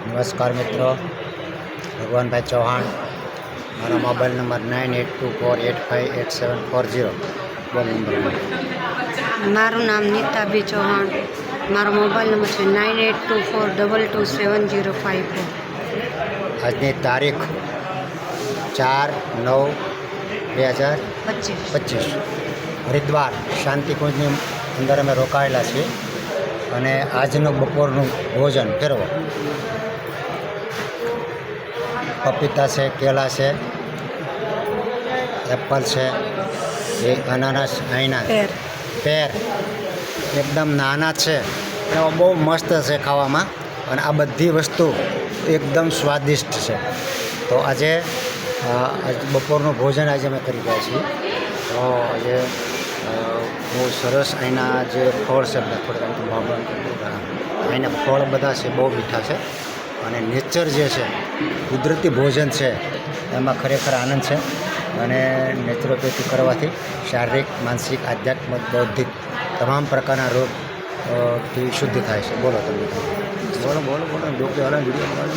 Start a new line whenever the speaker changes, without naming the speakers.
નમસ્કાર મિત્રો, ભગવાનભાઈ ચૌહાણ, મારો મોબાઈલ નંબર 9824858740. બોલ નંબર.
મારું નામ નીતાબી ચૌહાણ, મારો મોબાઈલ નંબર છે 9824227054.
આજની તારીખ 4/9/2025. હરિદ્વાર શાંતિકુંજની અંદર અમે રોકાયેલા છીએ અને આજનું બપોરનું ભોજન ફેરવો. પપીતા છે, કેળા છે, એપલ છે, એ અનાનસ, અહીંના પેર એકદમ નાના છે અને બહુ મસ્ત છે ખાવામાં, અને આ બધી વસ્તુ એકદમ સ્વાદિષ્ટ છે. તો આજે બપોરનું ભોજન આજે અમે કરી રહ્યા છીએ. તો આજે બહુ સરસ અહીંના જે ફળ છે બધા થોડા અહીંના ફળ બધા છે બહુ મીઠા છે, અને નેચર જે છે કુદરતી ભોજન છે એમાં ખરેખર આનંદ છે. અને નેચરોપેથી કરવાથી શારીરિક, માનસિક, આધ્યાત્મિક, બૌદ્ધિક તમામ પ્રકારના રોગથી શુદ્ધ થાય છે. બોલો તમે. બોલો બોલો બોલો લોકો હાલ વિડીયો